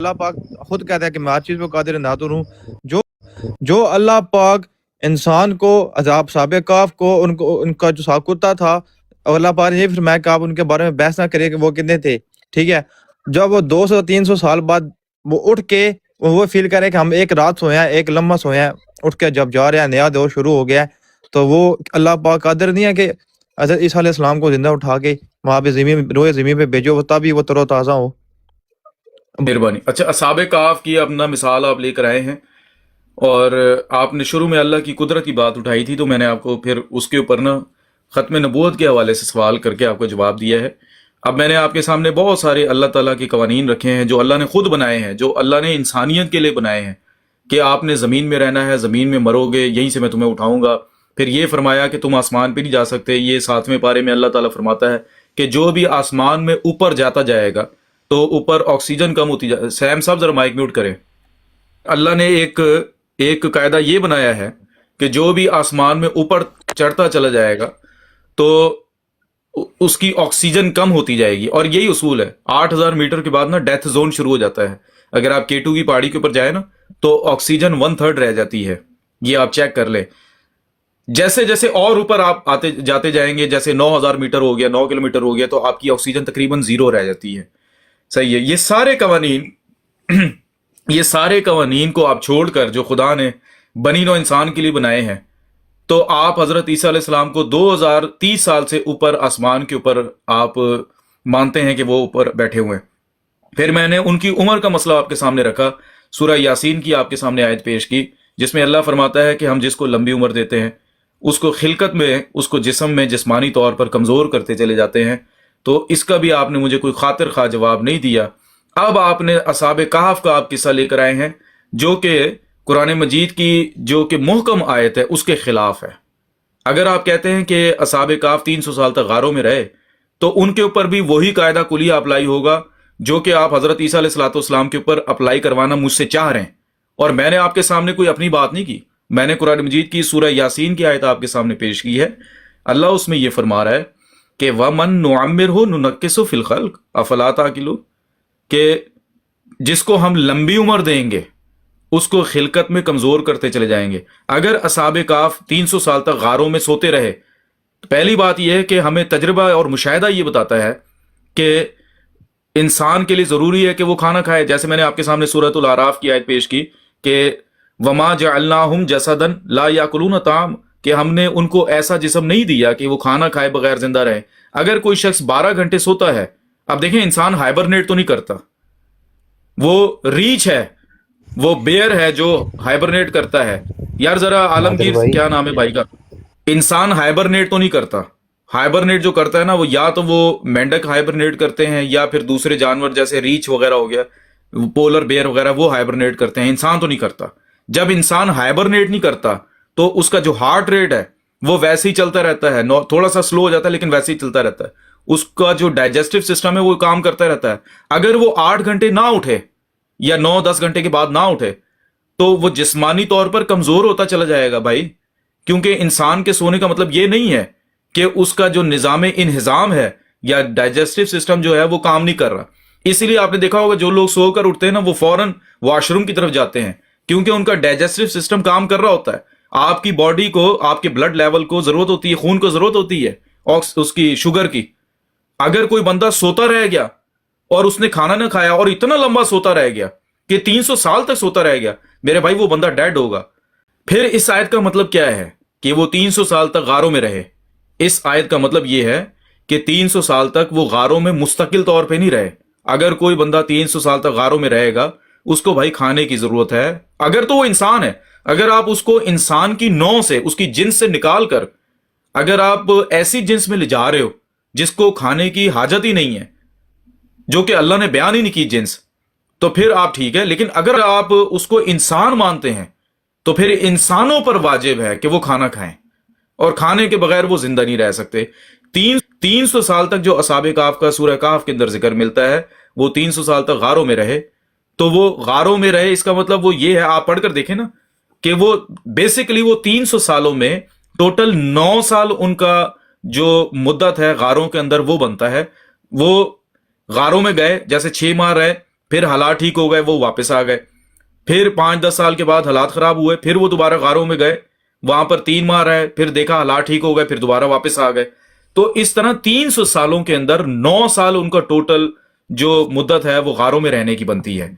اللہ پاک خود کہتا ہے کہ میں ہر چیز پہ قادر نادر ہوں. جو جو اللہ پاک انسان کو عذاب سابق کاف کو ان کا جو ساکتا تھا، اور اللہ پاک نے یہ فرمایا کہ آپ ان کے بارے میں بحث نہ کریں کہ وہ کتنے تھے. ٹھیک ہے، جب وہ 200-300 سال بعد وہ اٹھ کے وہ فیل کرے کہ ہم ایک رات سوئے ہیں، ایک لمحہ سوئے ہیں، اٹھ کے جب جا رہے ہیں نیا دور شروع ہو گیا ہے، تو وہ اللہ پاک قادر نہیں ہے کہ حضرت عیسیٰ علیہ السلام کو زندہ اٹھا کے وہاں پہ روئے زمین پہ بھیجو، وہ تبھی وہ تر و تازہ ہو. مہربانی. اچھا، اصحاب کہف کی اپنا مثال آپ لے کر آئے ہیں، اور آپ نے شروع میں اللہ کی قدرت کی بات اٹھائی تھی، تو میں نے آپ کو پھر اس کے اوپر نا ختم نبوت کے حوالے سے سوال کر کے آپ کو جواب دیا ہے. اب میں نے آپ کے سامنے بہت سارے اللہ تعالیٰ کے قوانین رکھے ہیں جو اللہ نے خود بنائے ہیں، جو اللہ نے انسانیت کے لیے بنائے ہیں کہ آپ نے زمین میں رہنا ہے، زمین میں مرو گے، یہیں سے میں تمہیں اٹھاؤں گا. پھر یہ فرمایا کہ تم آسمان پہ نہیں جا سکتے. یہ 7ویں پارے میں اللہ تعالیٰ فرماتا ہے کہ جو بھی آسمان میں اوپر جاتا جائے گا تو اوپر آکسیجن کم ہوتی جائے. سیم صاحب ذرا مائک میوٹ کریں. اللہ نے ایک قاعدہ یہ بنایا ہے کہ جو بھی آسمان میں اوپر چڑھتا چلا جائے گا تو اس کی آکسیجن کم ہوتی جائے گی، اور یہی اصول ہے. 8000 میٹر کے بعد نا ڈیتھ زون شروع ہو جاتا ہے. اگر آپ K2 کی پہاڑی کے اوپر جائیں نا تو آکسیجن 1/3 رہ جاتی ہے. یہ آپ چیک کر لیں. جیسے جیسے اور اوپر آپ آتے جاتے جائیں گے، جیسے 9000 میٹر ہو گیا، 9 کلومیٹر ہو گیا، تو آپ کی آکسیجن تقریباً 0 رہ جاتی ہے. صحیح ہے. یہ سارے قوانین کو آپ چھوڑ کر جو خدا نے بنی نوع انسان کے لیے بنائے ہیں، تو آپ حضرت عیسیٰ علیہ السلام کو 2030 سال سے اوپر آسمان کے اوپر آپ مانتے ہیں کہ وہ اوپر بیٹھے ہوئے ہیں. پھر میں نے ان کی عمر کا مسئلہ آپ کے سامنے رکھا. سورہ یاسین کی آپ کے سامنے آیت پیش کی جس میں اللہ فرماتا ہے کہ ہم جس کو لمبی عمر دیتے ہیں اس کو خلقت میں، اس کو جسم میں جسمانی طور پر کمزور کرتے چلے جاتے ہیں. تو اس کا بھی آپ نے مجھے کوئی خاطر خواہ جواب نہیں دیا. اب آپ نے اصحاب کہف کا آپ قصہ لے کر آئے ہیں جو کہ قرآن مجید کی جو کہ محکم آیت ہے اس کے خلاف ہے. اگر آپ کہتے ہیں کہ اصحاب کہف 300 سال تک غاروں میں رہے تو ان کے اوپر بھی وہی قاعدہ کلیہ اپلائی ہوگا جو کہ آپ حضرت عیسیٰ علیہ السلام کے اوپر اپلائی کروانا مجھ سے چاہ رہے ہیں. اور میں نے آپ کے سامنے کوئی اپنی بات نہیں کی. میں نے قرآن مجید کی سورہ یاسین کی آیت آپ کے سامنے پیش کی ہے. اللہ اس میں یہ فرما رہا ہے کہ وَمَن نُعَمِّرْهُ نُنَكِّسُ فِي الْخَلْقِ أَفَلَا تَعْقِلُونَ، کہ جس کو ہم لمبی عمر دیں گے اس کو خلقت میں کمزور کرتے چلے جائیں گے. اگر اصحاب کہف 300 سال تک غاروں میں سوتے رہے تو پہلی بات یہ ہے کہ ہمیں تجربہ اور مشاہدہ یہ بتاتا ہے کہ انسان کے لیے ضروری ہے کہ وہ کھانا کھائے. جیسے میں نے آپ کے سامنے سورۃ الاعراف کی آیت پیش کی کہ وَمَا جَعَلْنَاهُمْ جَسَدًا لَا يَأْكُلُونَ طَعَامًا، کہ ہم نے ان کو ایسا جسم نہیں دیا کہ وہ کھانا کھائے بغیر زندہ رہے. اگر کوئی شخص 12 گھنٹے سوتا ہے، اب دیکھیں انسان ہائبرنیٹ تو نہیں کرتا، وہ ریچھ ہے، وہ بیئر ہے جو ہائبرنیٹ کرتا ہے. یار ذرا نادر عالمگیر بھائی، کیا نام ہے بھائی کا، انسان ہائبرنیٹ تو نہیں کرتا. ہائبرنیٹ جو کرتا ہے نا وہ یا تو وہ مینڈک ہائبرنیٹ کرتے ہیں یا پھر دوسرے جانور جیسے ریچھ وغیرہ ہو گیا، پولر بیئر وغیرہ، وہ ہائبرنیٹ کرتے ہیں. انسان تو نہیں کرتا. جب انسان ہائبرنیٹ نہیں کرتا تو اس کا جو ہارٹ ریٹ ہے وہ ویسے ہی چلتا رہتا ہے، تھوڑا سا سلو ہو جاتا ہے لیکن ویسے ہی چلتا رہتا ہے. اس کا جو ڈائجسٹو سسٹم ہے وہ کام کرتا رہتا ہے. اگر وہ 8 گھنٹے نہ اٹھے یا 9-10 گھنٹے کے بعد نہ اٹھے تو وہ جسمانی طور پر کمزور ہوتا چلا جائے گا بھائی. کیونکہ انسان کے سونے کا مطلب یہ نہیں ہے کہ اس کا جو نظام انہضام ہے یا ڈائجسٹو سسٹم جو ہے وہ کام نہیں کر رہا. اسی لیے آپ نے دیکھا ہوگا جو لوگ سو کر اٹھتے ہیں نا وہ فوراً واش روم کی طرف جاتے ہیں کیونکہ ان کا ڈائجسٹو سسٹم کام کر رہا ہوتا ہے. آپ کی باڈی کو، آپ کے بلڈ لیول کو ضرورت ہوتی ہے، خون کو ضرورت ہوتی ہے اس کی شوگر کی. اگر کوئی بندہ سوتا رہ گیا اور اس نے کھانا نہ کھایا اور اتنا لمبا سوتا رہ گیا کہ 300 سال تک سوتا رہ گیا، میرے بھائی وہ بندہ ڈیڈ ہوگا. پھر اس آیت کا مطلب کیا ہے کہ وہ 300 سال تک غاروں میں رہے؟ اس آیت کا مطلب یہ ہے کہ 300 سال تک وہ غاروں میں مستقل طور پہ نہیں رہے. اگر کوئی بندہ 300 سال تک غاروں میں رہے گا اس کو بھائی کھانے کی ضرورت ہے. اگر تو وہ انسان ہے، اگر آپ اس کو انسان کی نوع سے، اس کی جنس سے نکال کر اگر آپ ایسی جنس میں لے جا رہے ہو جس کو کھانے کی حاجت ہی نہیں ہے، جو کہ اللہ نے بیان ہی نہیں کی جنس، تو پھر آپ ٹھیک ہے. لیکن اگر آپ اس کو انسان مانتے ہیں تو پھر انسانوں پر واجب ہے کہ وہ کھانا کھائیں، اور کھانے کے بغیر وہ زندہ نہیں رہ سکتے. 300 سال تک جو اصحاب کہف کا سورہ کہف کے اندر ذکر ملتا ہے وہ 300 سال تک غاروں میں رہے. تو وہ غاروں میں رہے اس کا مطلب وہ یہ ہے، آپ پڑھ کر دیکھیں نا کہ وہ بیسیکلی وہ 300 سالوں میں ٹوٹل 9 سال ان کا جو مدت ہے غاروں کے اندر وہ بنتا ہے. وہ غاروں میں گئے، جیسے 6 ماہ رہے پھر حالات ٹھیک ہو گئے، وہ واپس آ گئے، پھر 5-10 سال کے بعد حالات خراب ہوئے، پھر وہ دوبارہ غاروں میں گئے، وہاں پر 3 ماہ رہے، پھر دیکھا حالات ٹھیک ہو گئے، پھر دوبارہ واپس آ گئے. تو اس طرح 300 سالوں کے اندر 9 سال ان کا ٹوٹل جو مدت ہے وہ غاروں میں رہنے کی بنتی ہے.